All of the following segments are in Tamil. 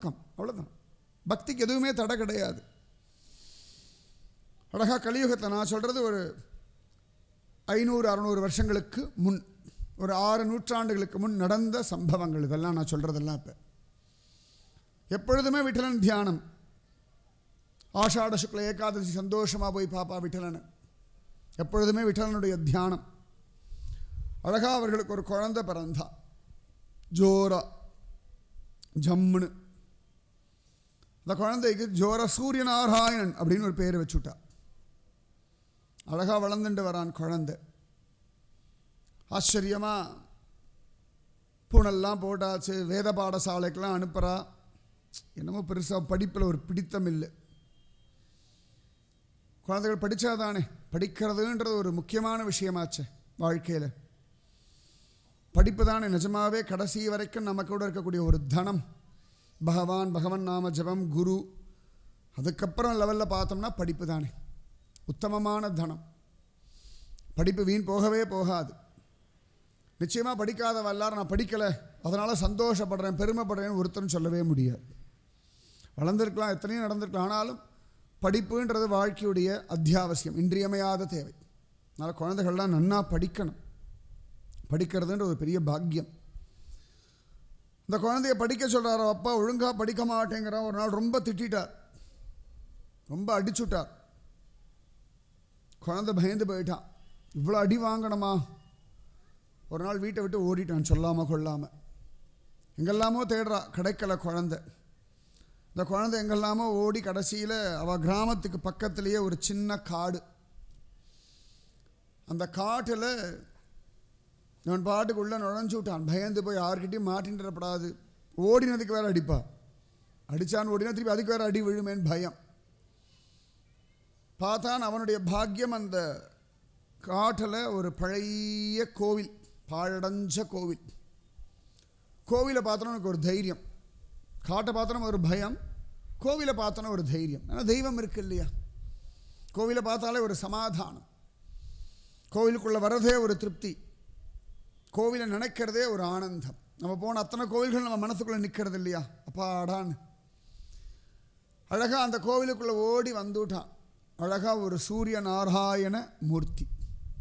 அவ்வளோதான். பக்திக்கு எதுவுமே தடை கிடையாது. அழகாக கலியுகத்தை நான் சொல்கிறது ஒரு 500-600 வருஷங்களுக்கு முன், ஒரு 6 நூற்றாண்டுகளுக்கு முன் நடந்த சம்பவங்கள் இதெல்லாம் நான் சொல்கிறதெல்லாம். இப்போ எப்பொழுதுமே விட்டலன் தியானம். ஆஷாட சுக்ல ஏகாதசி சந்தோஷமாக போய் பாப்பா விட்டலன். எப்பொழுதுமே விட்டலனுடைய தியானம். அழகாக அவர்களுக்கு ஒரு குழந்தை பிறந்தா, ஜோரா ஜம்முன்னு. அந்த குழந்தைக்கு ஜோர சூரியநாராயணன் அப்படின்னு ஒரு பேர் வச்சுட்டா. அழகாக வளர்ந்துட்டு வரான் குழந்தை. ஆச்சரியமாக பூனெல்லாம் போட்டாச்சு, வேத பாடசாலைக்கெல்லாம் அனுப்புகிறா. என்னமோ பெருசாக படிப்பில் ஒரு பிடித்தம் இல்லை. குழந்தைகள் படித்தாதானே, படிக்கிறதுன்றது ஒரு முக்கியமான விஷயமாச்சு வாழ்க்கையில். படிப்பு தானே நிஜமாகவே கடைசி வரைக்கும் நம்ம கூட இருக்கக்கூடிய ஒரு தனம். பகவன் நாம ஜபம், குரு, அதுக்கப்புறம் லெவலில் பார்த்தோம்னா படிப்பு தானே உத்தமமான தனம். படிப்பு வீண் போகவே போகாது. நிச்சயமாக படிக்காதவ எல்லாரும் நான் படிக்கலை அதனால் சந்தோஷப்படுறேன் பெருமைப்படுறேன்னு ஒருத்தரும் சொல்லவே முடியாது. வளர்ந்துருக்கலாம், எத்தனையும் நடந்திருக்கலாம். ஆனாலும் படிப்புன்றது வாழ்க்கையுடைய அத்தியாவசியம், இன்றியமையாத தேவை. அதனால் குழந்தைகள்லாம் நன்னா படிக்கணும். படிக்கிறதுன்ற ஒரு பெரிய பாக்கியம். இந்த குழந்தைய படிக்க சொல்கிறாரோ அப்பா, ஒழுங்காக படிக்க மாட்டேங்கிறான். ஒரு நாள் ரொம்ப திட்டார், ரொம்ப அடிச்சுட்டார். குழந்தை பயந்து போயிட்டான். இவ்வளோ அடி வாங்கணுமா? ஒரு நாள் வீட்டை விட்டு ஓடிட்டான் சொல்லாமல் கொள்ளாமல். எங்கெல்லாமோ தேடுறா, கிடைக்கல குழந்தை. இந்த குழந்தை எங்கெல்லாமோ ஓடி கடைசியில் அவள் கிராமத்துக்கு பக்கத்துலேயே ஒரு சின்ன காடு. அந்த காட்டில் நான் பாட்டுக்குள்ளே நுழைஞ்சு விட்டான். பயந்து போய் யார்கிட்டையும் மாட்டின்றப்படாது. ஓடினதுக்கு வேறு அடிப்பா. அடித்தான் ஓடினா திருப்பி அதுக்கு வேறு அடி விழுமேன்னு பயம். பார்த்தான் அவனுடைய பாக்கியம், அந்த காட்டில் ஒரு பழைய கோவில், பாழடைஞ்ச கோவில். கோவிலை பார்த்தோன்னா எனக்கு ஒரு தைரியம். காட்டை பார்த்தோன்னா ஒரு பயம், கோவிலை பார்த்தோன்னா ஒரு தைரியம். ஆனால் தெய்வம் இருக்கு இல்லையா? கோவிலை பார்த்தாலே ஒரு சமாதானம், கோவிலுக்குள்ளே வரதே ஒரு திருப்தி, கோவிலை நினைக்கிறதே ஒரு ஆனந்தம். நம்ம போன அத்தனை கோவில்கள் நம்ம மனசுக்குள்ளே நிற்கிறது இல்லையா? அப்பாடான்னு. அழகாக அந்த கோவிலுக்குள்ளே ஓடி வந்துட்டான். அழகாக ஒரு சூரிய நாராயண மூர்த்தி.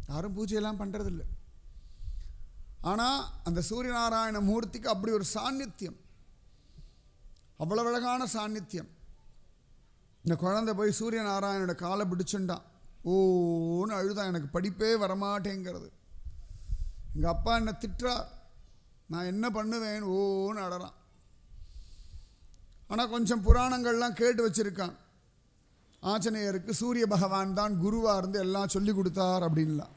யாரும் பூஜையெல்லாம் பண்ணுறதில்லை. ஆனால் அந்த சூரிய நாராயண மூர்த்திக்கு அப்படி ஒரு சாநித்தியம், அவ்வளவு அழகான சாநித்தியம். இந்த குழந்தை போய் சூரிய நாராயணோட காலை பிடிச்சுட்டான். ஓன்னு அழுதான், எனக்கு படிப்பே வரமாட்டேங்கிறது, எங்கள் அப்பா என்னை திட்டுறார், நான் என்ன பண்ணுவேன் ஓன்னு அழறான். ஆனால் கொஞ்சம் புராணங்கள்லாம் கேட்டு வச்சுருக்கான். ஆஞ்சநேயருக்கு சூரிய பகவான் தான் குருவாக இருந்து எல்லாம் சொல்லி கொடுத்தார் அப்படின்லாம்.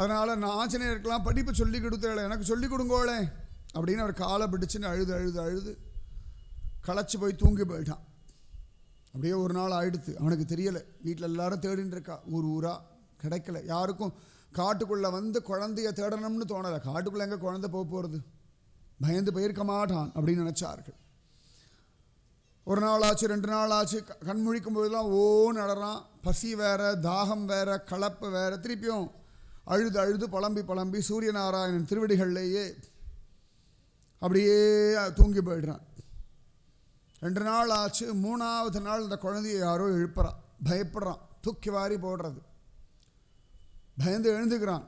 அதனால் நான் ஆஞ்சநேயருக்கெல்லாம் படிப்பு சொல்லி கொடுத்தேன், எனக்கு சொல்லி கொடுங்கோளே அப்படின்னு அவர் காலை பிடிச்சுன்னு அழுது அழுது அழுது களைச்சி போய் தூங்கி போயிட்டான். அப்படியே ஒரு நாள் ஆயிடுத்து. அவனுக்கு தெரியலை. வீட்டில் எல்லாரும் தேடின்னு இருக்கா, ஊர் ஊராக கிடைக்கல. யாருக்கும் காட்டுக்குள்ளே வந்து குழந்தைய தேடணும்னு தோணலை. காட்டுக்குள்ளே எங்கே குழந்தை போக போகிறது? பயந்து போயிருக்க மாட்டான் அப்படின்னு நினச்சார்கள். ஒரு நாள் ஆச்சு, 2 நாள் ஆச்சு. கண்முழிக்கும் போதெல்லாம் ஓன்னு அழறான். பசி வேறு, தாகம் வேறு, கலப்பு வேறு. திருப்பியும் அழுது அழுது புலம்பி புலம்பி சூரியநாராயணன் திருவடிகள்லேயே அப்படியே தூங்கி போயிடுறான். 2 நாள் ஆச்சு. 3ஆவது நாள் இந்த குழந்தைய யாரோ எழுப்புறான். பயப்படுறான், தூக்கி வாரி போடுறது. பயந்து எழுந்துக்கிறான்.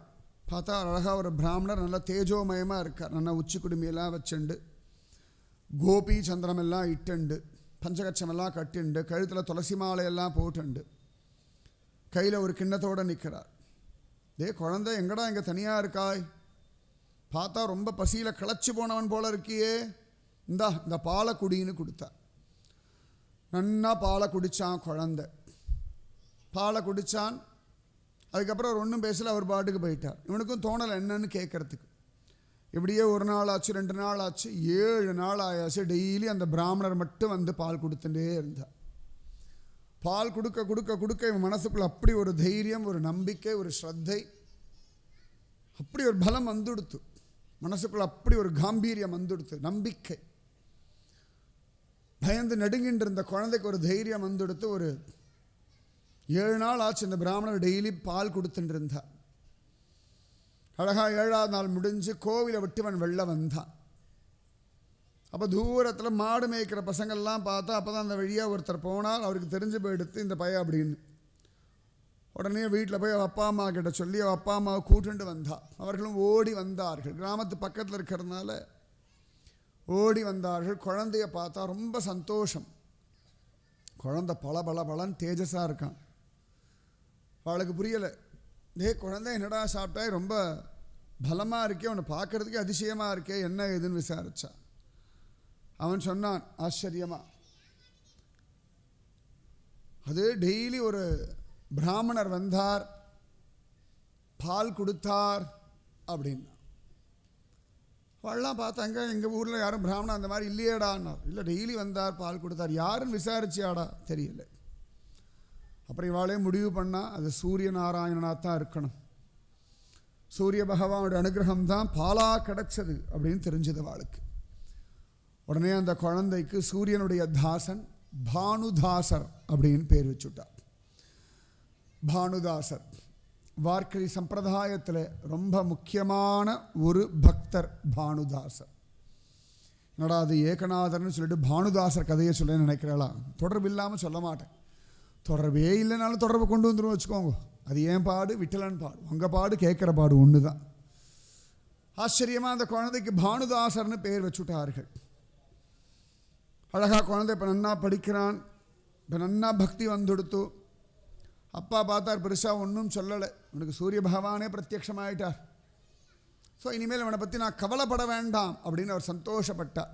பார்த்தா அழகாக ஒரு பிராமணர், நல்லா தேஜோமயமாக இருக்கார். நல்லா உச்சி குடுமையெல்லாம் வச்சுண்டு, கோபி சந்திரமெல்லாம் இட்டுண்டு, பஞ்சகச்சமெல்லாம் கட்டுண்டு, கழுத்தில் துளசி மாலையெல்லாம் போட்டுண்டு, கையில் ஒரு கிண்ணத்தோடு நிற்கிறார். டே குழந்தை, எங்கடா இங்கே தனியாக இருக்காய்? பார்த்தா ரொம்ப பசியில் கிளச்சி போனவன் போல இருக்கியே, இந்த பாலை குடின்னு கொடுத்தா. நன்னா பாலை குடித்தான் குழந்தை. பாலை குடித்தான். அதுக்கப்புறம் அவர் ஒன்றும் பேசல, அவர் பாட்டுக்கு போயிட்டார். இவனுக்கும் தோணலை என்னன்னு கேட்குறதுக்கு. இப்படியே 1 நாள் ஆச்சு, 2 நாள் ஆச்சு, 7 நாள் ஆயாச்சு. டெய்லி அந்த பிராமணர் மட்டும் வந்து பால் கொடுத்துட்டே இருந்தார். பால் கொடுக்க கொடுக்க கொடுக்க இவன் மனசுக்குள்ள அப்படி ஒரு தைரியம், ஒரு நம்பிக்கை, ஒரு ஸ்ரத்தை, அப்படி ஒரு பலம் வந்துடுத்து. மனசுக்குள்ள அப்படி ஒரு காம்பீரியம் வந்துடுத்து, நம்பிக்கை. பயந்து நடுங்கின்ற இருந்த குழந்தைக்கு ஒரு தைரியம் வந்துடுத்து. ஒரு 7 நாள் ஆச்சு. இந்த பிராமணர் டெய்லி பால் கொடுத்துட்டு இருந்தார். அழகாக 7ஆவது நாள் முடிஞ்சு கோவிலை விட்டு அவன் வெளில வந்தான். அப்போ தூரத்தில் மாடு மேய்க்கிற பசங்கள்லாம் பார்த்தா அப்போ தான் அந்த வழியாக ஒருத்தர் போனால் அவருக்கு தெரிஞ்சு போயிடுத்து இந்த பையன் அப்படின்னு. உடனே வீட்டில் போய் அவள் அப்பா அம்மா கிட்ட சொல்லி அவள் அப்பா அம்மாவை கூட்டுண்டு வந்தா. அவர்களும் ஓடி வந்தார்கள். கிராமத்து பக்கத்தில் இருக்கிறதுனால ஓடி வந்தார்கள். குழந்தைய பார்த்தா ரொம்ப சந்தோஷம். குழந்தை பல பல பலன்னு தேஜஸாக இருக்கான். அவளுக்கு புரியலை, குழந்தை என்னடா சாப்பிட்டா ரொம்ப பலமாக இருக்கே, அவனை பார்க்குறதுக்கே அதிசயமாக இருக்கே, என்ன ஏதுன்னு விசாரிச்சா. அவன் சொன்னான் ஆச்சரியமா, அது டெய்லி ஒரு பிராமணர் வந்தார், பால் கொடுத்தார் அப்படின்னா. அவள்லாம் பார்த்தாங்க, எங்கள் ஊரில் யாரும் பிராமணன் அந்த மாதிரி இல்லையேடான்னார். இல்லை, டெய்லி வந்தார், பால் கொடுத்தார். யாருன்னு விசாரிச்சியாடா? தெரியல. அப்புறம் இவாளே முடிவு பண்ணால் அது சூரிய நாராயணனாக தான் இருக்கணும். சூரிய பகவானுடைய அனுகிரகம் தான் பாலாக கிடச்சது அப்படின்னு தெரிஞ்சது அவளுக்கு. உடனே அந்த குழந்தைக்கு சூரியனுடைய தாசன் பானுதாசர் அப்படின்னு பேர் வச்சுட்டார். பானுதாசர் வார்க்கரி சம்பிரதாயத்தில் ரொம்ப முக்கியமான ஒரு பக்தர் பானுதாசர். என்னடா அது ஏகநாதர்னு சொல்லிட்டு பானுதாசர் கதையை சொல்ல நினைக்கிறாளா? தொடர்பு இல்லாமல் சொல்ல மாட்டேன். தொடர்பே இல்லைனாலும் தொடர்பு கொண்டு வந்துடும் வச்சுக்கோங்க. அது ஏன் பாடு, விட்டலன் பாடு, உங்கள் பாடு, கேட்குற பாடு ஒன்று தான். ஆச்சரியமாக அந்த குழந்தைக்கு பானுதாசர்னு பேர் வச்சுட்டார்கள். அழகாக குழந்தை இப்போ நன்னா படிக்கிறான், இப்போ நன்னா பக்தி வந்துடுத்து. அப்பா பார்த்தார், பெருசாக ஒன்றும் சொல்லலை. உனக்கு சூரிய பகவானே பிரத்யட்சமாயிட்டார். ஸோ இனிமேல் அவனை பற்றி நான் கவலைப்பட வேண்டாம் அப்படின்னு அவர் சந்தோஷப்பட்டார்.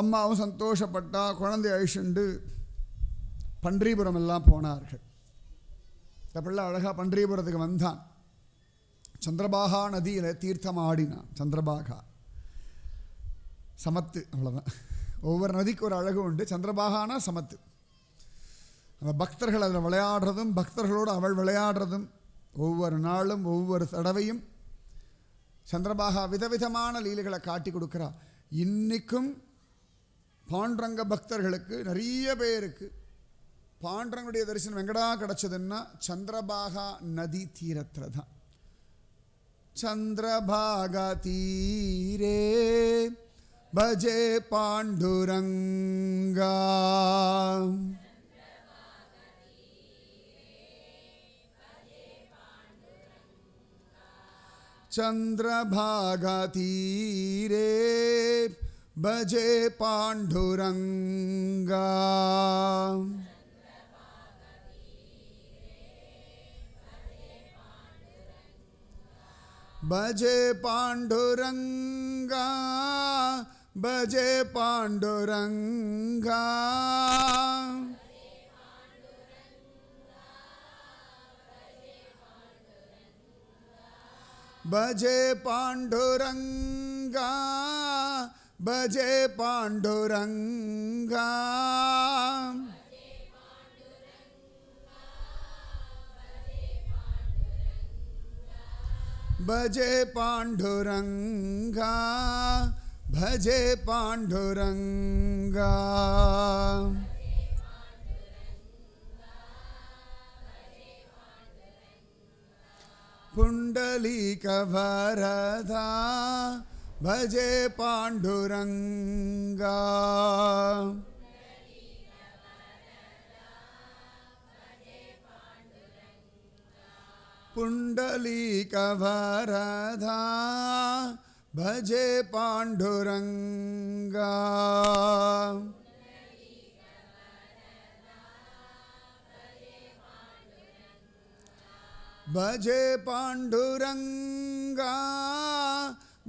அம்மாவும் சந்தோஷப்பட்டா. குழந்தை அழிச்சுண்டு பன்றிபுரம் எல்லாம் போனார்கள். இந்த பிள்ளை அழகாக பன்றிபுரத்துக்கு வந்தான். சந்திரபாகா நதியில் தீர்த்தம் ஆடினான். சந்திரபாகா சமத்து, அவ்வளோதான். ஒவ்வொரு நதிக்கு ஒரு அழகு உண்டு. சந்திரபாகானா சமத்து. அந்த பக்தர்கள் அதில் விளையாடுறதும், பக்தர்களோடு அவள் விளையாடுறதும், ஒவ்வொரு நாளும் ஒவ்வொரு தடவையும் சந்திரபாகா விதவிதமான லீலைகளை காட்டி கொடுக்குறா. இன்றைக்கும் பாண்டரங்க பக்தர்களுக்கு நிறைய பேருக்கு பாண்டரங்களுடைய தரிசனம் எங்கடா கிடச்சதுன்னா சந்திரபாகா நதி தீரத்தில் தான். சந்திரபாகா தீரே பஜே பாண்டுரங்கா, சந்திரபாகா தீரே பஜே பாண்டுரங்கா, பஜே பாண்டுரங்கா, பஜே பாண்டுரங்கா, பஜே பாண்டுரங்கா, பஜே பாண்டுரங்கா, பஜே பாண்டுரங்கா, பஜே பாண்டுரங்கா. புண்டலீக வரதா பஜே பாண்டுரங்கா, புண்டலீக வரதா பஜே பாண்டுரங்கா, பஜே பாண்டுரங்கா,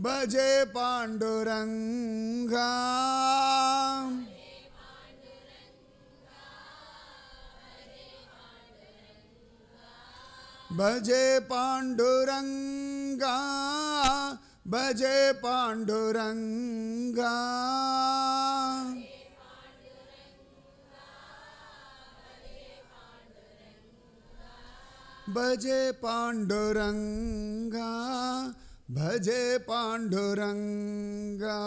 பஜே பாண்டுரங்கா, பஜே பாண்டுரங்கா, பஜே பாண்டுரங்கா, பஜே பாண்டுரங்கா, பஜே பாண்டுரங்கா.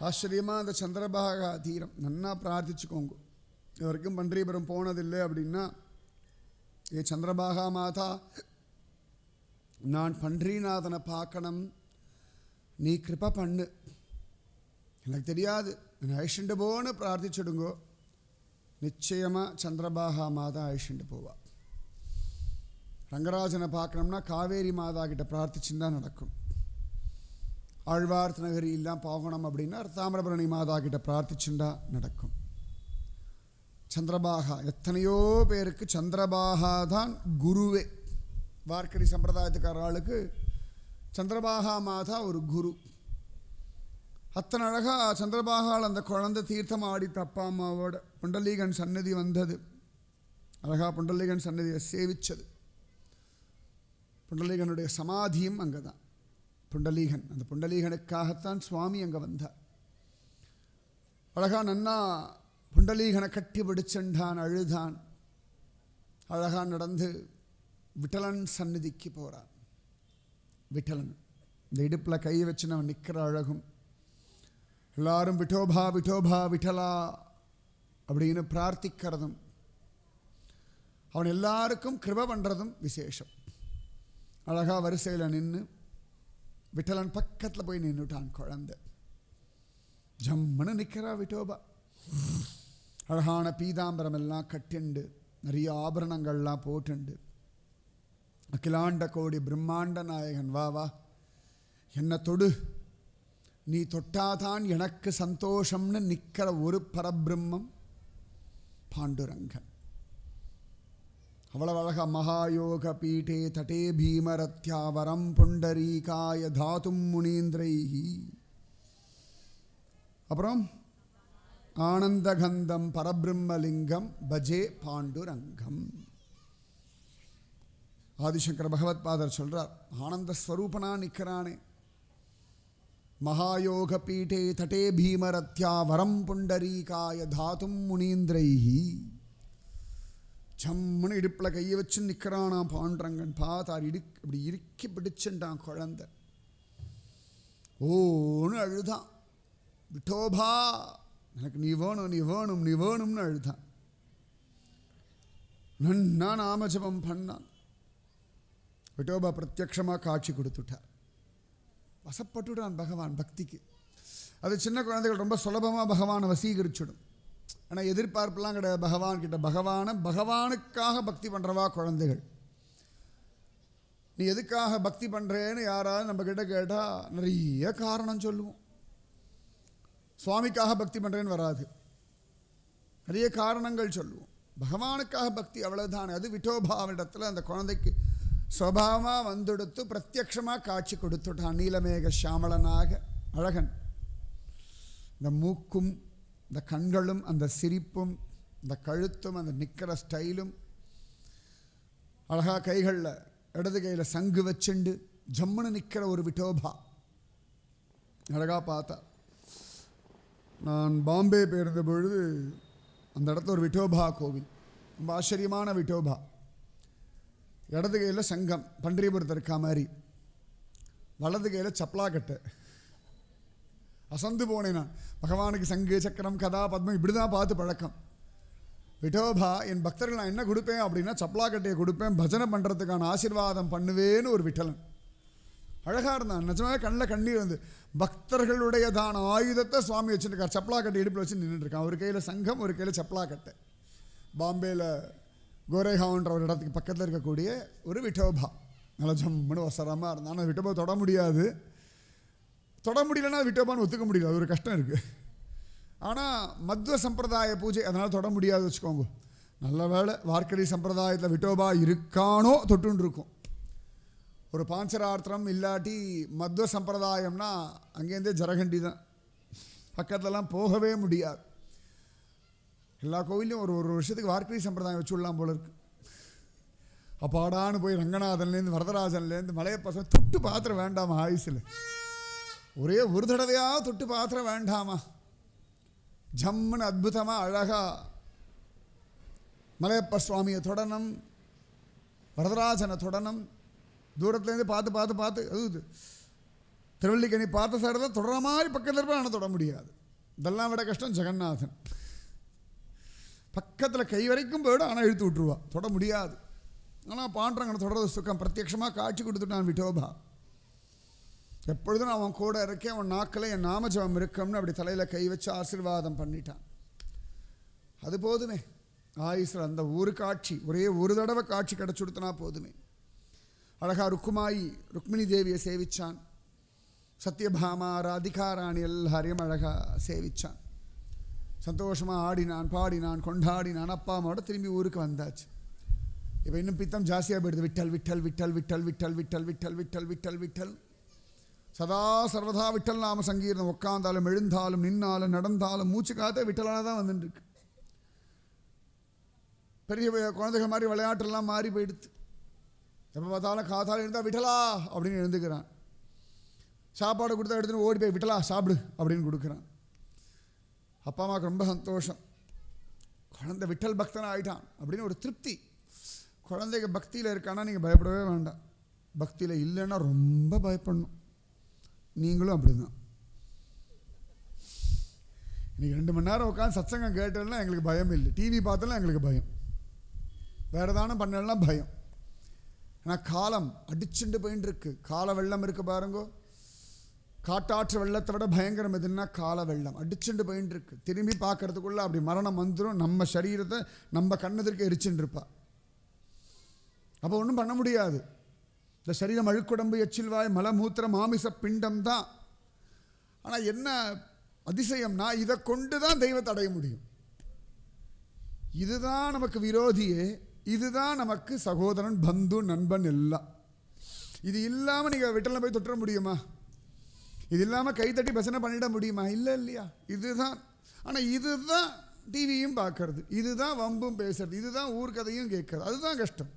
ஆச்சரியமாக அந்த சந்திரபாகா தீரம் நன்னா பிரார்த்திச்சுக்கோங்க. இது வரைக்கும் பன்றிபுரம் போனதில்லை அப்படின்னா, ஏ சந்திரபாகா மாதா நான் பன்றிநாதனை பார்க்கணும், நீ கிருபை பண்ணு, எனக்கு தெரியாது, என்னை அழிச்சுட்டு போன்னு பிரார்த்திச்சுடுங்கோ. நிச்சயமாக சந்திரபாகா மாதா அழிச்சுட்டு போவா. ரங்கராஜனை பார்க்கணும்னா காவேரி மாதா கிட்ட பிரார்த்திச்சுன்னு தான் நடக்கும். ஆழ்வார் நகரி எல்லாம் போகணும் அப்படின்னா தாமிரபரணி மாதா கிட்ட பிரார்த்திச்சுண்டா நடக்கும். சந்திரபாகா எத்தனையோ பேருக்கு சந்திரபாகா தான் குருவே. வார்க்கரி சம்பிரதாயத்துக்கார ஆளுக்கு சந்திரபாகா மாதா ஒரு குரு. அத்தனை அழகாக சந்திரபாகால் அந்த குழந்தை தீர்த்தம் ஆடித்த அப்பா அம்மாவோட புண்டலீகன் சன்னதி வந்தது. அழகா புண்டலீகன் சன்னதியை சேவிச்சது. புண்டலீகனுடைய சமாதியும் அங்கே தான். புண்டலீகன், அந்த புண்டலீகனுக்காகத்தான் சுவாமி அங்கே வந்தார். அழகா நன்னா புண்டலீகனை கட்டி பிடிச்சண்டான், அழுதான். அழகா நடந்து விட்டலன் சந்நிதிக்கு போகிறான். விட்டலன் இந்த இடுப்பில் கை வச்சு அவன் நிற்கிற அழகும், எல்லாரும் விட்டோபா விட்டோபா விட்டலா அப்படின்னு பிரார்த்திக்கிறதும், அவன் எல்லாருக்கும் கிருபை பண்ணுறதும் விசேஷம். அழகா வரிசையில் நின்று விட்டலன் பக்கத்தில் போய் நின்றுட்டான் குழந்தை. ஜம்முன்னு நிற்கிறா விட்டோபா. அழகான பீதாம்பரம் எல்லாம் கட்டிண்டு, நிறைய ஆபரணங்கள்லாம் போட்டுண்டு, அகிலாண்ட கோடி பிரம்மாண்ட நாயகன் வா வா என்ன தொடு, நீ தொட்டாதான் எனக்கு சந்தோஷம்னு நிற்கிற ஒரு பரபிரம்மம் பாண்டுரங்கன். அவ்வளவு அழகா மகாயோக பீட்டே தட்டே பீமரத்யாவரம் புண்டரீகாய தாதும் முனீந்திரைஹி. அப்புறம் ஆனந்தகந்தம் பரபிரம்மலிங்கம் பஜே பாண்டுரங்கம். ஆதிசங்கர பகவத் பாதர் சொல்றார், ஆனந்த ஸ்வரூபனா நிற்கிறானே, மகாயோக பீட்டே தட்டே பீமரத்யா வரம் புண்டரீகாய தாதும் முனீந்திரைஹி. ஜம்முன்னு இடுப்பில் கையை வச்சு நிற்கிறானா பாண்டுரங்கன். பார்த்தார், இப்படி இறுக்கி பிடிச்சுட்டான் குழந்தை. ஓன்னு அழுதான். விட்டோபா எனக்கு நீ வேணும் நீ வேணும் நீ வேணும்னு அழுதான். நன்னா நாமஜபம் பண்ணான். விட்டோபா பிரத்யக்ஷமாக காட்சி கொடுத்துட்டார். வசப்பட்டுட்டான் பகவான் பக்திக்கு. அது சின்ன குழந்தைகள் ரொம்ப சுலபமாக பகவானை வசீகரிச்சுடும். ஆனால் எதிர்பார்ப்பெல்லாம் கிடையாது பகவான்கிட்ட. பகவானுக்காக பக்தி பண்ணுறவா குழந்தைகள். நீ எதுக்காக பக்தி பண்ணுறேன்னு யாராவது நம்ம கிட்ட கேட்டால் நிறைய காரணம் சொல்லுவோம். சுவாமிக்காக பக்தி பண்ணுறேன்னு வராது, நிறைய காரணங்கள் சொல்லுவோம். பகவானுக்காக பக்தி அவ்வளோதானே. அது விட்டோபாவிடத்தில் அந்த குழந்தைக்கு சுபாவமாக வந்துடுத்து பிரத்யக்ஷமாக காட்சி கொடுத்துட்டான். நீலமேக ஷாமளனாக அழகன். இந்த மூக்கும் இந்த கண்களும் அந்த சிரிப்பும் இந்த கழுத்தும் அந்த நிற்கிற ஸ்டைலும், அழகா கைகளில் இடது கையில் சங்கு வச்சுண்டு ஜம்முன்னு நிற்கிற ஒரு விட்டோபா. அழகா பார்த்தா. நான் பாம்பே போயிருந்த பொழுது அந்த இடத்துல ஒரு விட்டோபா கோவில், ரொம்ப ஆச்சரியமான விட்டோபா. இடது கையில் சங்கம் பன்றியபுரத்தில் இருக்கா மாதிரி, வலது கையில் சப்ளாக்கட்டை. அசந்து போனேன் நான். பகவானுக்கு சங்கு சக்கரம் கதா பத்மம் இப்படி தான் பார்த்து பழக்கம். விட்டோபா என் பக்தர்கள் நான் என்ன கொடுப்பேன் அப்படின்னா சப்ளாக்கட்டையை கொடுப்பேன், பஜனை பண்ணுறதுக்கான ஆசீர்வாதம் பண்ணுவேன்னு ஒரு விட்டலன். அழகாக இருந்தான். நிஜமாக கண்ணில் கண்ணீர் வந்து. பக்தர்களுடையதான ஆயுதத்தை சுவாமி வச்சுருக்கார். சப்ளாக்கட்டை இடுப்பில் வச்சு நின்றுட்டுருக்கான். ஒரு கையில் சங்கம் ஒரு கையில் சப்ளாக்கட்டை. பாம்பேயில் கோரேகாவுன்ற ஒரு இடத்துக்கு பக்கத்தில் இருக்கக்கூடிய ஒரு விட்டோபா. நல்லா ஜம்முன்னு வசரமாக இருந்தான். ஆனால் விட்டோபா தொட முடியாது. தொட முடியலன்னா விட்டோபான்னு ஒத்துக்க முடியல, அது ஒரு கஷ்டம் இருக்குது. ஆனால் மத்வ சம்பிரதாய பூஜை, அதனால் தொட முடியாது வச்சுக்கோங்க. நல்ல வேளை வார்க்கரி சம்பிரதாயத்தில் விட்டோபா இருக்கானோ தொட்டுன்னு இருக்கும். ஒரு பாஞ்சரார்த்தம் இல்லாட்டி மத்வ சம்பிரதாயம்னா அங்கேருந்தே ஜரகண்டி தான், பக்கத்துலலாம் போகவே முடியாது. எல்லா கோவிலையும் ஒரு வருஷத்துக்கு வார்க்கரி சம்பிரதாயம் வச்சு விடலாம் போல இருக்கு. அப்பாடான்னு போய் ரங்கநாதன்லேருந்து வரதராஜன்லேருந்து மலையப்பசங்க தொட்டு பாத்திர வேண்டாமா? ஆயுசில் ஒரே ஒரு தடவையாக தொட்டு பாத்திர வேண்டாமா? ஜம்முன்னு அற்புதமாக அழகாக மலையப்ப சுவாமியை தொடணும், வரதராஜனை தொடணும். தூரத்துலேருந்து பார்த்து அது திருவல்லிக்கணி பார்த்த சார் தான் தொடர மாதிரி பக்கத்தில் இருப்பேன், ஆனால் தொட முடியாது. இதெல்லாம் விட கஷ்டம் ஜெகநாதன். பக்கத்தில் கை வரைக்கும் போயிடும், ஆனால் இழுத்து விட்டுருவா, தொட முடியாது. ஆனால் பாண்டரங்கனை தொடர்றது சுகம். பிரத்யட்சமாக காட்சி கொடுத்துட்டான் விட்டோபா. எப்பொழுதும் நான் அவன் கூட இருக்கேன், அவன் நாக்கில் என் நாமஜபம் இருக்கும்னு அப்படி தலையில் கை வச்சு ஆசீர்வாதம் பண்ணிட்டான். அது போதுமே, ஆயுசில் அந்த ஒரு காட்சி, ஒரே ஒரு தடவை காட்சி கிடச்சி கொடுத்தனா போதுமே. அழகா ருக்மிணி தேவியை சேவிச்சான். சத்யபாமா ராதிகாராணி எல்லாரையும் அழகா சேவிச்சான். சந்தோஷமாக ஆடினான், பாடினான், கொண்டாடினான். அப்பா அம்மாவோட திரும்பி ஊருக்கு வந்தாச்சு. இப்போ இன்னும் பித்தம் ஜாஸ்தியாக போயிடுது. விட்டல் விட்டல் விட்டல் விட்டல் விட்டல் விட்டல் விட்டல் விட்டல் விட்டல் விட்டல் சதா சர்வதா விட்டல் நாம சங்கீர்ணம். உட்காந்தாலும் எழுந்தாலும் நின்னாலும் நடந்தாலும் மூச்சு காத்த விட்டலாக தான் வந்துட்டுருக்கு. பெரிய குழந்தைகள் மாதிரி விளையாட்டெல்லாம் மாறி போயிடுது. எப்போ பார்த்தாலும் காத்தாலும் இருந்தால் விட்டலா அப்படின்னு எழுந்துக்கிறான். சாப்பாடு கொடுத்தா எடுத்துன்னு ஓடி போய் விட்டலா சாப்பிடு அப்படின்னு கொடுக்குறான். அப்பா அம்மாவுக்கு ரொம்ப சந்தோஷம். குழந்தை விட்டல் பக்தனாக ஆகிட்டான் அப்படின்னு ஒரு திருப்தி. குழந்தைங்க பக்தியில் இருக்கான்னா நீங்கள் பயப்படவே வேண்டாம். பக்தியில் இல்லைன்னா ரொம்ப பயப்படணும். நீங்களும் அப்படி தான். இன்றைக்கி 2 மணி நேரம் உட்காந்து சத்சங்கம் கேட்டோம்னா எங்களுக்கு பயம் இல்லை. டிவி பார்த்தோம்னா எங்களுக்கு பயம். வேறு தானே பண்ணலாம் பயம். ஆனால் காலம் அடிச்சுண்டு போயின்னு இருக்கு. கால வெள்ளம் இருக்குது பாருங்கோ. காட்டாற்று வெள்ளத்தை விட பயங்கரம் எதுன்னா கால வெள்ளம் அடிச்சுண்டு போயின்னு இருக்கு. திரும்பி பார்க்கறதுக்குள்ளே அப்படி மரணம் வந்துடும். நம்ம சரீரத்தை நம்ம கண்ணதிற்கு எரிச்சுட்டு இருப்பா. அப்போ ஒன்றும் பண்ண முடியாது. இந்த சரீரம் அழுக்குடம்பு எச்சில்வாய் மலமூத்திர மாமிச பிண்டம் தான். ஆனால் என்ன அதிசயம்னா இதை கொண்டு தான் தெய்வத்தை அடைய முடியும். இதுதான் நமக்கு விரோதியே, இதுதான் நமக்கு சகோதரன், பந்து, நண்பன் எல்லாம். இது இல்லாமல் நீங்கள் விட்டலில் போய் தொற்ற முடியுமா? இது இல்லாமல் கைத்தட்டி பசனை பண்ணிட முடியுமா? இல்லை இல்லையா? இதுதான். ஆனால் இதுதான் டிவியும் பார்க்கறது, இதுதான் வம்பும் பேசுறது, இதுதான் ஊர்கதையும் கேட்கறது. அதுதான் கஷ்டம்.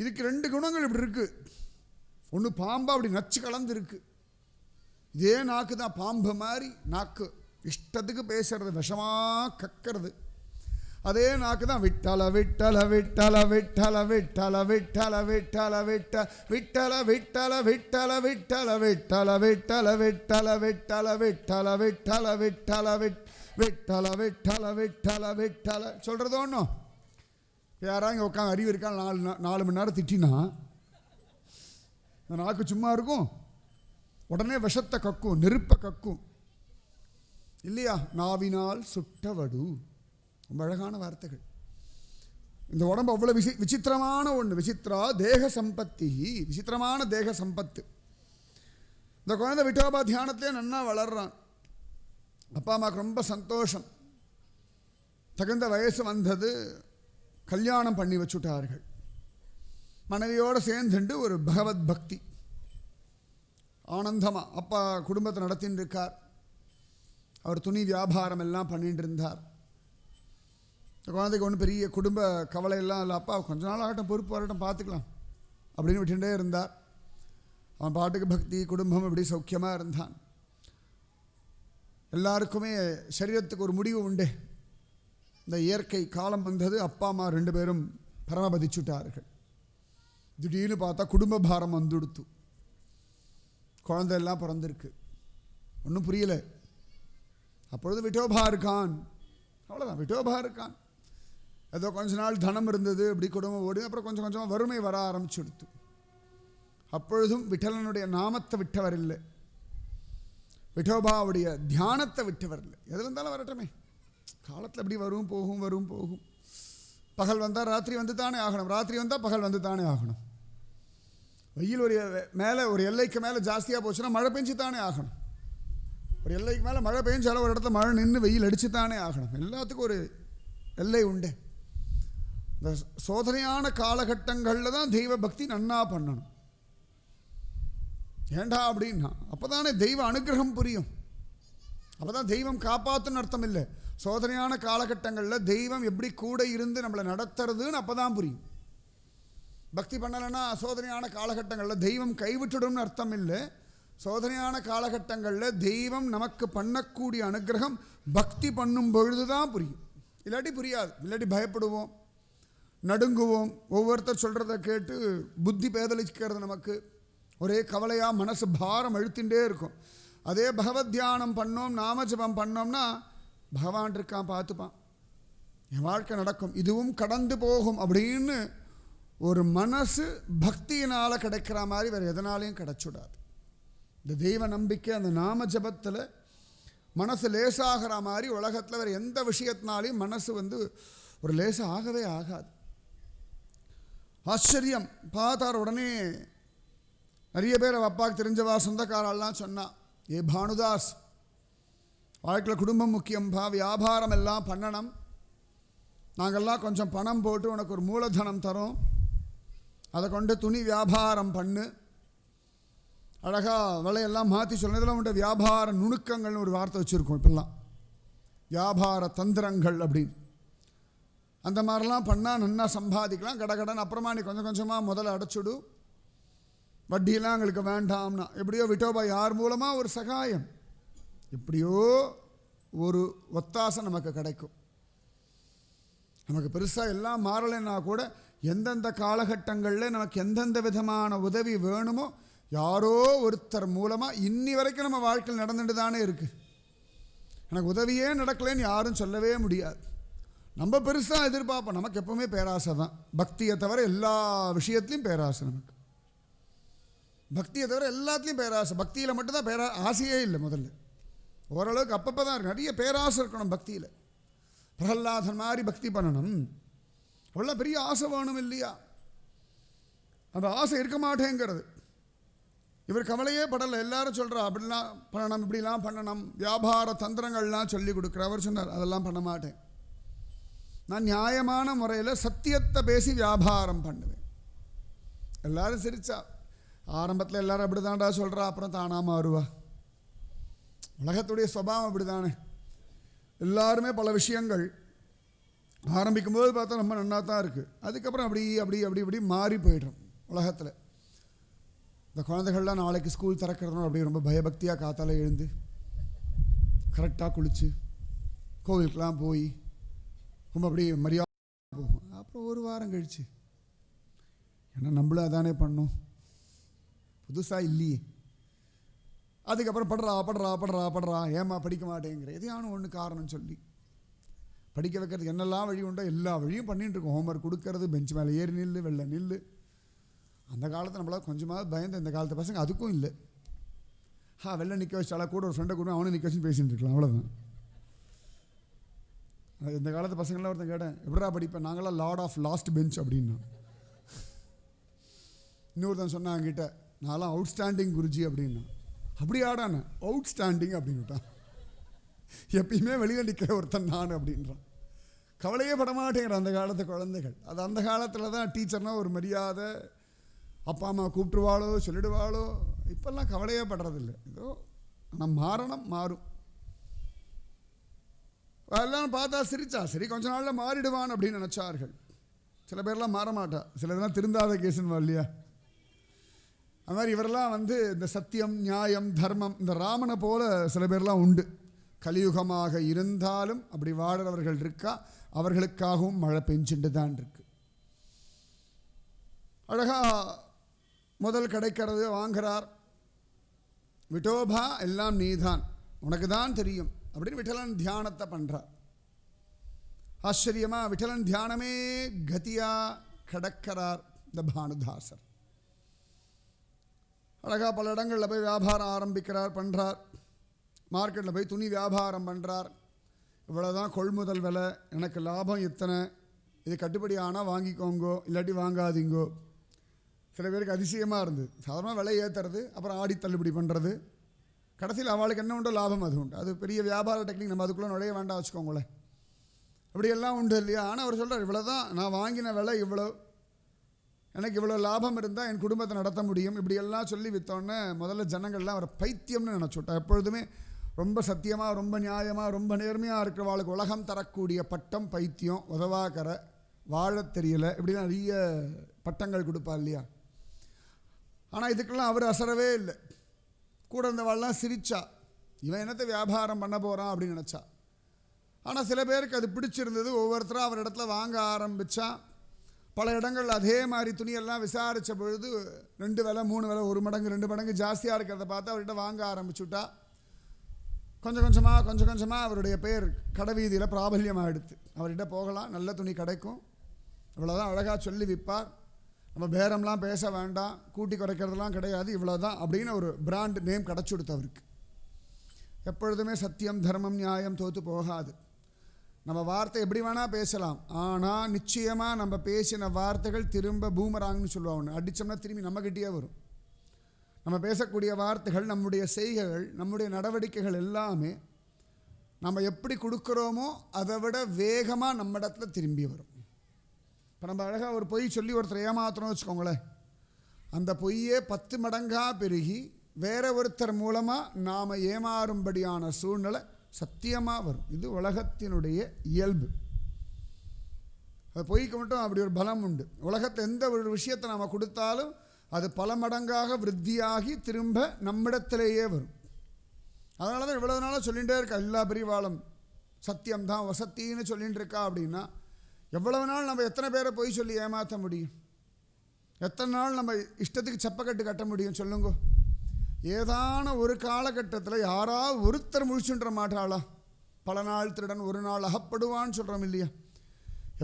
இதுக்கு 2 குணங்கள் இப்படி இருக்கு. ஒன்று பாம்பா அப்படி நச்சு கலந்து இருக்கு. இதே நாக்கு தான் பாம்பு மாதிரி நாக்கு இஷ்டத்துக்கு பேசுறது, விஷமாக கக்கிறது. அதே நாக்கு தான் விட்டல விட்டல விட்டல விட்டல விட்டல விட்டல விட்டல விட்ட விட்டல விட்டல விட்டல விட்டல விட்டல விட்டல விட்டல விட்டல விட்டல விட்டல விட்டல விட்டல விட்டல விட்டல விட்டல சொல்கிறது ஒன்றும். யாராவது இங்கே உட்காந்து அறிவு இருக்கா? 4 மணி நேரம் திட்டினா இந்த நாக்கு சும்மா இருக்கும்? உடனே விஷத்தை கக்கும், நெருப்பை கக்கும் இல்லையா? நாவினால் சுட்டவடு. ரொம்ப அழகான வார்த்தைகள். இந்த உடம்பு அவ்வளோ விசித்திரமான ஒன்று. விசித்திரா தேக சம்பத்தி, விசித்திரமான தேக சம்பத்து. இந்த குழந்தை விட்டோபா தியானத்திலே நன்னா வளர்றான். அப்பா அம்மாவுக்கு ரொம்ப சந்தோஷம். தகுந்த வயசு வந்தது. கல்யாணம் பண்ணி வச்சுட்டார்கள். மனைவியோடு சேர்ந்துண்டு ஒரு பகவத் பக்தி ஆனந்தமாக அப்பா குடும்பத்தை நடத்தின்னு இருக்கார். அவர் துணி வியாபாரம் எல்லாம் பண்ணிட்டு இருந்தார். குழந்தைக்கு ஒன்றும் பெரிய குடும்ப கவலையெல்லாம் இல்லை. அப்பா கொஞ்ச நாள் ஆகட்டும், பொறுப்பு வரட்டும், பார்த்துக்கலாம் அப்படின்னு விட்டுட்டே இருந்தார். அவன் பாட்டுக்கு பக்தி குடும்பம் இப்படி சௌக்கியமாக இருந்தான். எல்லாருக்குமே சரீரத்துக்கு ஒரு முடிவு உண்டு. இந்த இயற்கை காலம் வந்தது. அப்பா அம்மா 2 பேரும் பரமபதிச்சுட்டார்கள். திடீர்னு பார்த்தா குடும்ப பாரம் வந்துடுத்து. குழந்தை எல்லாம் பிறந்திருக்கு. ஒன்றும் புரியல. அப்பொழுது விட்டோபா இருக்கான். அவ்வளோதான், விட்டோபா இருக்கான். ஏதோ கொஞ்ச நாள் தனம் இருந்தது, இப்படி குடும்பம் ஓடி. அப்புறம் கொஞ்சம் கொஞ்சமாக வறுமை வர ஆரம்பிச்சுடுத்து. அப்பொழுதும் விட்டலனுடைய நாமத்தை விட்டவர் இல்லை, விட்டோபாவுடைய தியானத்தை விட்டவர் இல்லை. எது வந்தாலும் வரட்டுமே, காலத்தில் எப்படி வரும் போகும் வரும் போகும். பகல் வந்தால் ராத்திரி வந்து தானே ஆகணும், ராத்திரி வந்தால் பகல் வந்து தானே ஆகணும். வெயில் ஒரு மேலே ஒரு எல்லைக்கு மேலே ஜாஸ்தியாக போச்சுன்னா மழை பெஞ்சு தானே ஆகணும். ஒரு எல்லைக்கு மேலே மழை பெஞ்சாலும் ஒரு இடத்துல மழை நின்று வெயில் அடித்து தானே ஆகணும். எல்லாத்துக்கும் ஒரு எல்லை உண்டு. இந்த சோதனையான காலகட்டங்களில் தான் தெய்வ பக்தி நன்னா பண்ணணும். ஏண்டா அப்படின்னா அப்போ தானே தெய்வ அனுகிரகம் புரியும். அப்போ தான் தெய்வம் காப்பாற்றுன்னு அர்த்தம் இல்லை. சோதனையான காலகட்டங்களில் தெய்வம் எப்படி கூட இருந்து நம்மளை நடத்துறதுன்னு அப்போ தான் புரியும். பக்தி பண்ணலைன்னா சோதனையான காலகட்டங்களில் தெய்வம் கைவிட்டுடும்னு அர்த்தம் இல்லை. சோதனையான காலகட்டங்களில் தெய்வம் நமக்கு பண்ணக்கூடிய அனுகிரகம் பக்தி பண்ணும் பொழுது தான் புரியும். இல்லாட்டி புரியாது. இல்லாட்டி பயப்படுவோம், நடுங்குவோம். ஒவ்வொருத்தர் சொல்கிறத கேட்டு புத்தி பேதலிக்கிறது. நமக்கு ஒரே கவலையாக மனசு பாரம் அழுத்தின்றே இருக்கும். அதே பகவத் தியானம் பண்ணோம், நாமஜபம் பண்ணோம்னா பகவான் இருக்கான், பார்த்துப்பான். என் வாழ்க்கை நடக்கும், இதுவும் கடந்து போகும் அப்படின்னு ஒரு மனசு பக்தியினால் கிடைக்கிற மாதிரி வேறு எதனாலையும் கிடைச்சுடாது. இந்த தெய்வ நம்பிக்கை, அந்த நாம ஜபத்தில் மனசு லேசாகிற மாதிரி உலகத்தில் வேறு எந்த விஷயத்தினாலையும் மனசு ஒரு லேசாக ஆகவே ஆகாது. ஆச்சரியம். பார்த்தார் உடனே நிறைய பேர் அவள் அப்பாவுக்கு தெரிஞ்சவா சொந்தக்காரெல்லாம் சொன்னான், ஏ பானுதாஸ், வாழ்க்கையில் குடும்பம் முக்கியம்பா, வியாபாரம் எல்லாம் பண்ணணும், நாங்கள்லாம் கொஞ்சம் பணம் போட்டு உனக்கு ஒரு மூலதனம் தரோம், அதை கொண்டு துணி வியாபாரம் பண்ணு, அழகாக விலையெல்லாம் மாற்றி சொல்லணும். இதெல்லாம் உண்டு வியாபார நுணுக்கங்கள்னு ஒரு வார்த்தை வச்சுருக்கோம் இப்பெல்லாம், வியாபார தந்திரங்கள் அப்படின்னு. அந்த மாதிரிலாம் பண்ணால் நல்லா சம்பாதிக்கலாம் கடகடன். அப்புறமா நீ கொஞ்சம் கொஞ்சமாக முதல்ல அடைச்சிடு, வட்டியெல்லாம் எங்களுக்கு வேண்டாம்னா. எப்படியோ விட்டோபா யார் மூலமாக ஒரு சகாயம், எப்படியோ ஒரு ஒத்தாசை நமக்கு கிடைக்கும். நமக்கு பெருசாக எல்லாம் மாறலைன்னா கூட எந்தெந்த காலகட்டங்களில் நமக்கு எந்தெந்த விதமான உதவி வேணுமோ யாரோ ஒருத்தர் மூலமாக இன்னி வரைக்கும் நம்ம வாழ்க்கையில் நடந்துட்டு தானே இருக்குது. எனக்கு உதவியே நடக்கலைன்னு யாரும் சொல்லவே முடியாது. நம்ம பெருசாக எதிர்பார்ப்போம். நமக்கு எப்போவுமே பேராசை தான். பக்தியை தவிர எல்லா விஷயத்துலையும் பேராசை. நமக்கு பக்தியை தவிர எல்லாத்துலேயும் பேராசை. பக்தியில் மட்டும்தான் ஆசையே இல்லை. முதல்ல ஓரளவுக்கு அப்பப்போ தான் இருக்கு. நிறைய பேராசை இருக்கணும் பக்தியில். பிரகல்லாதன் மாதிரி பக்தி பண்ணணும், அவ்வளோ பெரிய ஆசை வேணும் இல்லையா? அந்த ஆசை இருக்க மாட்டேங்கிறது. இவர் கவலையே படலை. எல்லாரும் சொல்கிறா அப்படிலாம் பண்ணணும், இப்படிலாம் பண்ணணும், வியாபார தந்திரங்கள்லாம் சொல்லி கொடுக்குற. அவர் சொன்னார், அதெல்லாம் பண்ண மாட்டேன், நான் நியாயமான முறையில் சத்தியத்தை பேசி வியாபாரம் பண்ணுவேன். எல்லாரும் சிரிச்சா. ஆரம்பத்தில் எல்லாரும் அப்படி தான்டா சொல்கிறா, அப்புறம் தானாக மாறுவா. உலகத்துடைய சுபாவம் அப்படி தானே. எல்லாருமே பல விஷயங்கள் ஆரம்பிக்கும்போது பார்த்தா ரொம்ப நன்னா தான் இருக்குது. அதுக்கப்புறம் அப்படி அப்படி அப்படி இப்படி மாறி போய்டும் உலகத்தில். இந்த குழந்தைகள்லாம் நாளைக்கு ஸ்கூல் திறக்கிறதுனோ அப்படி ரொம்ப பயபக்தியாக காத்தால எழுந்து கரெக்டாக குளித்து கோவிலுக்கெலாம் போய் ரொம்ப அப்படி மரியாதை போகும். அப்புறம் ஒரு வாரம் கழிச்சு ஏன்னா நம்மளும் அதானே பண்ணோம், புதுசாக இல்லையே. அதுக்கப்புறம் படுறா படுறா படுறா படுறா, ஏமா படிக்க மாட்டேங்கிற, எதையான ஒன்று காரணம் சொல்லி படிக்க வைக்கிறதுக்கு என்னெல்லாம் வழி உண்டோ எல்லா வழியும் பண்ணிகிட்டு இருக்கோம். ஹோம்ஒர்க் கொடுக்கறது, பெஞ்ச் மேலே ஏறி நில்லு, வெளில நில்லு. அந்த காலத்தில் நம்மளால் கொஞ்சமாவது பயந்து, இந்த காலத்து பசங்க அதுக்கும் இல்லை. வெளில நிற்க வச்சாலா, கூட ஒரு ஃப்ரெண்டை கூட அவனை நிற்க வச்சு பேசிகிட்டு இருக்கலாம், அவ்வளோதான். இந்த காலத்து பசங்களாம் ஒருத்தன் கேட்டேன், எப்படா படிப்பேன், நாங்களாம் லார்ட் ஆஃப் லாஸ்ட் பெஞ்ச் அப்படின்னா. இன்னொருத்தன் சொன்னான் என்கிட்ட, நான்லாம் அவுட்ஸ்டாண்டிங் குருஜி அப்படின்னா. அப்படி ஆடான அவுட்ஸ்டாண்டிங் அப்படின்னுட்டான். எப்பயுமே வெளியில் நிற்கிற ஒருத்தன் நான் அப்படின்றான். கவலையே படமாட்டேங்கிறான் அந்த காலத்து குழந்தைகள். அது அந்த காலத்தில் தான் டீச்சர்னால் ஒரு மரியாதை, அப்பா அம்மா கூப்பிட்டுருவாளோ சொல்லிடுவாளோ. இப்போல்லாம் கவலையே படுறதில்லை. ஏதோ ஆனால் மாறணும், மாறும். எல்லாம் பார்த்தா சிரிச்சா, சரி கொஞ்ச நாளில் மாறிடுவான் அப்படின்னு நினச்சார்கள். சில பேர்லாம் மாற மாட்டா, சில இதெல்லாம் திருந்தாத கேஸுன்னு இல்லையா? அது மாதிரி இவரெல்லாம் இந்த சத்தியம், நியாயம், தர்மம், இந்த ராமனை போல சில பேர்லாம் உண்டு. கலியுகமாக இருந்தாலும் அப்படி வாடுறவர்கள் இருக்கா. அவர்களுக்காகவும் மழை பெஞ்சுட்டு தான் இருக்கு. அழகா முதல் கிடைக்கிறது வாங்குறார். விட்டோபா எல்லாம் நீதான், உனக்கு தான் தெரியும் அப்படின்னு விட்டலன் தியானத்தை பண்ணுறார். ஆச்சரியமாக விட்டலன் தியானமே கதியாக கடக்கிறார் இந்த பானுதாசர். அழகாக பல இடங்களில் போய் வியாபாரம் ஆரம்பிக்கிறார், பண்ணுறார். மார்க்கெட்டில் போய் துணி வியாபாரம் பண்ணுறார். இவ்வளோதான் கொள்முதல் விலை, எனக்கு லாபம் இத்தனை, இது கட்டுப்படி ஆனால் வாங்கிக்கோங்கோ, இல்லாட்டி வாங்காதீங்கோ. சில பேருக்கு அதிசயமாக இருந்தது. சாதாரணமாக விலை ஏற்றுறது, அப்புறம் ஆடி தள்ளுபடி பண்ணுறது. கடைசியில் அவளுக்கு என்ன உண்டோ லாபம் அது உண்டு. அது பெரிய வியாபார டெக்னிக், நம்ம அதுக்குள்ளே நுழைய வேண்டாம் வச்சுக்கோங்களேன். அப்படியெல்லாம் உண்டு இல்லையா? ஆனால் அவர் சொல்கிறார், இவ்வளோ தான் நான் வாங்கின விலை, இவ்வளோ எனக்கு இவ்வளோ லாபம் இருந்தால் என் குடும்பத்தை நடத்த முடியும். இப்படியெல்லாம் சொல்லி விற்றோன்னே முதல்ல ஜனங்கள்லாம் அவர் பைத்தியம்னு நினச்சுட்டா. எப்பொழுதுமே ரொம்ப சத்தியமாக, ரொம்ப நியாயமாக, ரொம்ப நேர்மையாக இருக்கிறவாளுக்கு உலகம் தரக்கூடிய பட்டம் பைத்தியம், உதவாக்கற, வாழத் தெரியல, இப்படிலாம் நிறைய பட்டங்கள் கொடுப்பா இல்லையா? ஆனால் இதுக்கெல்லாம் அவர் அசரவே இல்லை. கூட இருந்தவாள்லாம் சிரிச்சா, இவன் என்னத்தை வியாபாரம் பண்ண போகிறான் அப்படின்னு நினச்சா. ஆனால் சில பேருக்கு அது பிடிச்சிருந்தது. ஒவ்வொருத்தரும் அவர் இடத்துல வாங்க ஆரம்பித்தா. பல இடங்கள் அதே மாதிரி துணியெல்லாம் விசாரித்த பொழுது 2 விலை 3 விலை 1 மடங்கு 2 மடங்கு ஜாஸ்தியாக இருக்கிறத பார்த்து அவர்கிட்ட வாங்க ஆரம்பிச்சுட்டா. கொஞ்சம் கொஞ்சமாக அவருடைய பேர் கடைவீதியில் பிராபல்யமாக எடுத்து அவர்கிட்ட போகலாம், நல்ல துணி கிடைக்கும், இவ்வளோதான் அழகாக சொல்லி விற்பார், நம்ம பேரம்லாம் பேச வேண்டாம், கூட்டி குறைக்கிறதுலாம் கிடையாது, இவ்வளோதான் அப்படின்னு ஒரு பிராண்ட் நேம் கிடச்சி கொடுத்து அவருக்கு. எப்பொழுதுமே சத்தியம் தர்மம் நியாயம் தோற்று போகாது. நம்ம வார்த்தை எப்படி வேணால் பேசலாம், ஆனால் நிச்சயமாக நம்ம பேசின வார்த்தைகள் திரும்ப பூமராங்னு சொல்லுவாங்க, அடித்தோம்னா திரும்பி நம்மகிட்டயே வரும். நம்ம பேசக்கூடிய வார்த்தைகள், நம்முடைய செய்கைகள், நம்முடைய நடவடிக்கைகள் எல்லாமே நம்ம எப்படி கொடுக்குறோமோ அதை விட வேகமாக நம்ம இடத்துல திரும்பி வரும். இப்போ நம்ம அழகாக ஒரு பொய் சொல்லி ஒருத்தர் ஏமாத்துறோம்னு வச்சுக்கோங்களேன், அந்த பொய்யே 10 மடங்காக பெருகி வேற ஒருத்தர் மூலமாக நாம் ஏமாறும்படியான சூழ்நிலை சத்தியமாக வரும். இது உலகத்தினுடைய இயல்பு. அது பொய்க்கு மட்டும் அப்படி ஒரு பலம் உண்டு. உலகத்தில் எந்த ஒரு விஷயத்தை நாம் கொடுத்தாலும் அது பல மடங்காக விருத்தியாகி திரும்ப நம்மிடத்திலேயே வரும். அதனால தான் இவ்வளவு நாளாக சொல்லிகிட்டே இருக்கா எல்லா பிரிவாளும் சத்தியம்தான் வசத்தின்னு சொல்லிகிட்டு இருக்கா. அப்படின்னா எவ்வளவு நாள் நம்ம எத்தனை பேரை பொய் சொல்லி ஏமாற்ற முடியும்? எத்தனை நாள் நம்ம இஷ்டத்துக்கு செப்பக்கட்டு கட்ட முடியும் சொல்லுங்க? ஏதான ஒரு காலகட்டத்தில் யாராவது ஒருத்தர் முழிச்சுன்ற மாட்டாளா? பல நாள் திருடன் ஒரு நாள் அகப்படுவான்னு சொல்கிறோம் இல்லையா?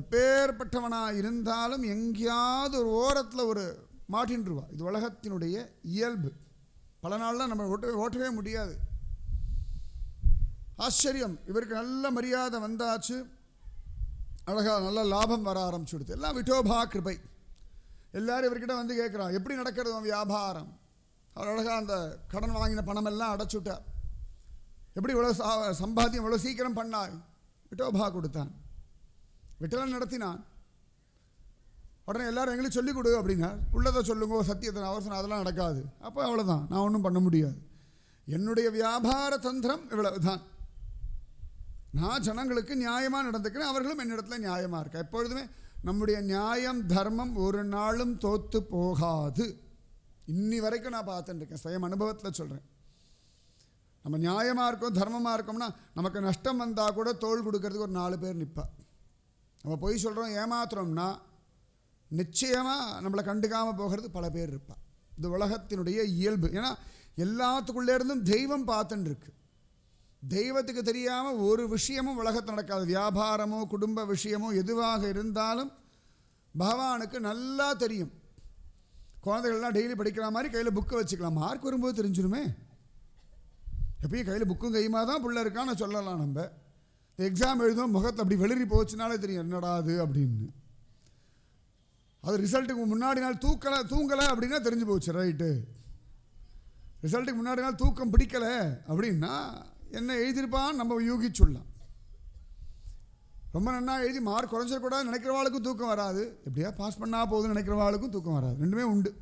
எப்பேற்பட்டவனாக இருந்தாலும் எங்கேயாவது ஒரு ஓரத்தில் ஒரு மாட்டின்றுவா. இது உலகத்தினுடைய இயல்பு. பல நாள்லாம் நம்ம ஓட்டவே முடியாது. ஆச்சரியம், இவருக்கு நல்ல மரியாதை வந்தாச்சு, அழகாக நல்ல லாபம் வர ஆரம்பிச்சுடுது. எல்லாம் விட்டோபா கிருபை. எல்லாரும் இவர்கிட்ட வந்து கேட்குறான், எப்படி நடக்கிறது வியாபாரம்? அவர் அழகாக அந்த கடன் வாங்கின பணமெல்லாம் அடைச்சுட்டார். எப்படி இவ்வளோ சம்பாத்தியம் இவ்வளோ சீக்கிரம் பண்ணாய்? விட்டோபா கொடுத்தான், விட்டலன் நடத்தினான். உடனே எல்லாரும் எங்களுக்கு சொல்லிக் கொடு அப்படின்னா, உள்ளதை சொல்லுங்க சத்தியத்தை. அவசரம் அதெல்லாம் நடக்காது. அப்போ அவ்வளோதான், நான் ஒன்றும் பண்ண முடியாது. என்னுடைய வியாபார தந்திரம் இவ்வளவு தான். நான் ஜனங்களுக்கு நியாயமாக நடந்துக்கிறேன், அவர்களும் என்னிடத்துல நியாயமாக இருக்கா. எப்பொழுதுமே நம்முடைய நியாயம் தர்மம் ஒரு நாளும் தோற்று போகாது. இன்னி வரைக்கும் நான் பார்த்துட்டு இருக்கேன், சுயம் அனுபவத்தில் சொல்கிறேன். நம்ம நியாயமாக இருக்கோம் தர்மமாக இருக்கோம்னா நமக்கு நஷ்டம் வந்தால் கூட தோள் கொடுக்கறதுக்கு ஒரு 4 பேர் நிற்பா. நம்ம பொய் சொல்கிறோம் ஏமாத்துறோம்னா நிச்சயமாக நம்மளை கண்டுக்காமல் போகிறது பல பேர் இருப்பாள். இது உலகத்தினுடைய இயல்பு. ஏன்னா எல்லாத்துக்குள்ளே இருந்தும் தெய்வம் பார்த்துன்னு இருக்கு. தெய்வத்துக்கு தெரியாமல் ஒரு விஷயமும் உலகத்தில் நடக்காது. வியாபாரமோ குடும்ப விஷயமோ எதுவாக இருந்தாலும் பகவானுக்கு நல்லா தெரியும். குழந்தைகள்லாம் டெய்லி படிக்கிற மாதிரி கையில் புக்கை வச்சுக்கலாம், மார்க் வரும்போது தெரிஞ்சிருமே. எப்பயும் கையில் புக்கும் கையுமா தான் பிள்ளை இருக்கான்னு சொல்லலாம். நம்ம எக்ஸாம் எழுதும் முகத்தில் அப்படி வெளிரி போச்சுனாலே தெரியும் என்னடா அது அப்படின்னு. அது ரிசல்ட்டுக்கு முன்னாடி நாள் தூங்கலை அப்படின்னா தெரிஞ்சு போச்சு, ரைட்டு. ரிசல்ட்டுக்கு முன்னாடி நாள் தூக்கம் பிடிக்கலை அப்படின்னா என்ன எழுதியிருப்பான்னு நம்ம யூகிச்சுடலாம். ரொம்ப நன்னா எழுதி மார்க் குறைஞ்சிடக்கூடாது நினைக்கிறவாளுக்கும் தூக்கம் வராது, எப்படியா பாஸ் பண்ணால் போகுதுன்னு நினைக்கிறவாளுக்கும் தூக்கம் வராது, ரெண்டுமே உண்டு.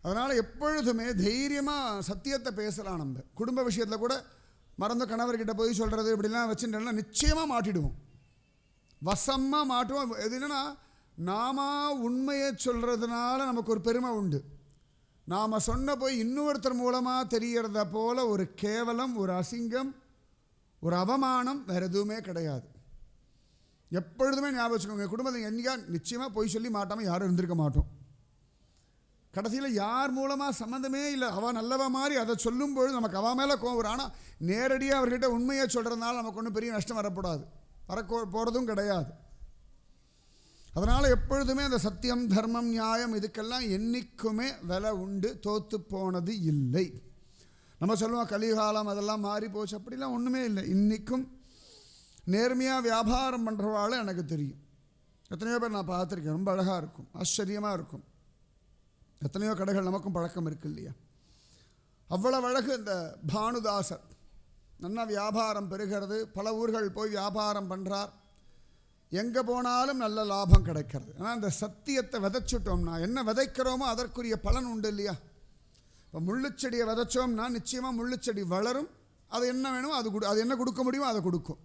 அதனால் எப்பொழுதுமே தைரியமாக சத்தியத்தை பேசலாம். நம்ம குடும்ப விஷயத்தில் கூட மறந்த கணவர்கிட்ட போய் சொல்கிறது இப்படிலாம் வச்சுட்டோம்னா நிச்சயமாக மாட்டிடுவோம், வசமாக மாட்டுவோம். எது என்னன்னா நாம உண்மையை சொல்கிறதுனால நமக்கு ஒரு பெருமை உண்டு. நாம் சொன்ன போய் இன்னொருத்தர் மூலமாக தெரியறத போல ஒரு கேவலம், ஒரு அசிங்கம், ஒரு அவமானம் வேறு எதுவுமே கிடையாது. எப்பொழுதுமே ஞாபகம் வச்சுக்கோங்க, குடும்பத்தில் என்னையா நிச்சயமாக போய் சொல்லி மாட்டாமல் யாரும் இருந்திருக்க மாட்டோம். கடைசியில் யார் மூலமாக சம்மந்தமே இல்லை, அவள் நல்லவ மாதிரி அதை சொல்லும்பொழுது நமக்கு அவள் மேலே கோவம் வரும். ஆனால் நேரடியாக அவர்கிட்ட உண்மையை சொல்கிறதுனால நமக்கு ஒன்றும் பெரிய நஷ்டம் வரக்கூடாது, போகிறதும் கிடையாது. அதனால் எப்பொழுதுமே அந்த சத்தியம் தர்மம் நியாயம் இதுக்கெல்லாம் என்றைக்குமே விலை உண்டு, தோற்று போனது இல்லை. நம்ம சொல்லுவோம் கலிகாலம் அதெல்லாம் மாறி போச்சு, அப்படிலாம் ஒன்றுமே இல்லை. இன்றைக்கும் நேர்மையாக வியாபாரம் பண்ணுறவாள் எனக்கு தெரியும். எத்தனையோ பேர் நான் பார்த்துருக்கேன், ரொம்ப அழகாக இருக்கும், ஆச்சரியமாக இருக்கும். எத்தனையோ கடைகள் நமக்கும் பழக்கம் இருக்கு இல்லையா? அவ்வளவு அழகு இந்த பானுதாசர். நல்லா வியாபாரம் பெறுகிறது, பல ஊர்கள் போய் வியாபாரம் பண்ணுறார், எங்கே போனாலும் நல்ல லாபம் கிடைக்கிறது. ஆனால் இந்த சத்தியத்தை விதைச்சிட்டோம்னா என்ன விதைக்கிறோமோ அதற்குரிய பலன் உண்டு இல்லையா? இப்போ முள்ளுச்செடியை விதைச்சோம்னா நிச்சயமாக முள்ளுச்செடி வளரும், அது என்ன வேணுமோ அது என்ன கொடுக்க முடியுமோ அதை கொடுக்கும்.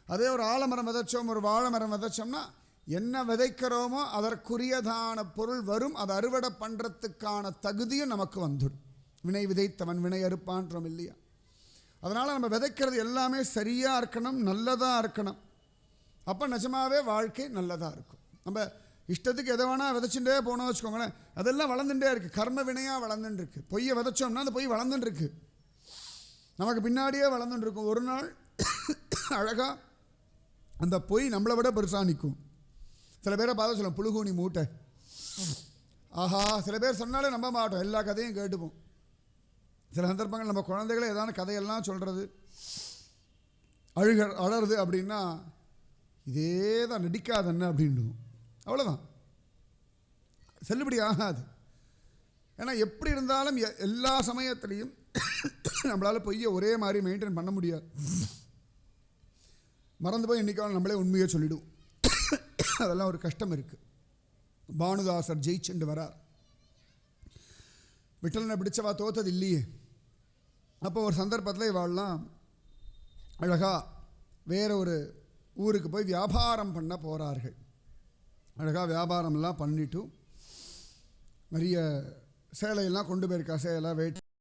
அதே ஒரு ஆலமரம் விதைச்சோம், ஒரு வாழை மரம் விதைச்சோம்னா என்ன விதைக்கிறோமோ அதற்குரியதான பொருள் வரும், அதை அறுவடை பண்ணுறதுக்கான தகுதியும் நமக்கு வந்துடும். வினை விதைத்தவன் வினை அறுப்பான்றோம் இல்லையா? அதனால் நம்ம விதைக்கிறது எல்லாமே சரியாக இருக்கணும், நல்லதாக இருக்கணும். அப்போ நிஜமாகவே வாழ்க்கை நல்லதாக இருக்கும். நம்ம இஷ்டத்துக்கு எதை வேணால் விதைச்சுட்டே போனோம் வச்சுக்கோங்களேன், அதெல்லாம் வளர்ந்துட்டே இருக்குது, கர்ம வினையாக வளர்ந்துட்டுருக்கு. பொய்யை விதைச்சோம்னா அந்த பொய் வளர்ந்துட்டுருக்கு. நமக்கு பின்னாடியே வளர்ந்துட்டு இருக்கும். ஒரு நாள் அழகாக அந்த பொய் நம்மளை விட பெருசாக நிற்கும். சில பேரை பார்த்து சொல்லுவோம் புழுகூனி மூட்டை, ஆஹா. சில பேர் சொன்னாலே நம்ப மாட்டோம், எல்லா கதையும் கேட்டுப்போம். சில சந்தர்ப்பங்கள் நம்ம குழந்தைகளை ஏதான கதையெல்லாம் சொல்கிறது, அழறது அப்படின்னா இதே தான் நடிக்காதன்னு அப்படின்னுவோம். அவ்வளோதான், செல்லுபடி ஆகாது. ஏன்னா எப்படி இருந்தாலும் எல்லா சமயத்துலேயும் நம்மளால் பொய்யை ஒரே மாதிரி மெயின்டைன் பண்ண முடியாது. மறந்து போய் என்றைக்காலும் நம்மளே உண்மையை சொல்லிவிடுவோம். அதெல்லாம் ஒரு கஷ்டம் இருக்குது. பானுதாசர் ஜெயிச்சுண்டு வரார். விட்டலனை பிடிச்சவா தோத்தது இல்லையே. அப்போ ஒரு சந்தர்ப்பத்தில் இவாள்லாம் அழகாக வேற ஒரு ஊருக்கு போய் வியாபாரம் பண்ண போகிறார்கள். அழகாக வியாபாரம்லாம் பண்ணிவிட்டு நிறைய சேலையெல்லாம் கொண்டு போயிருக்கா. சேலை, வேட்டி,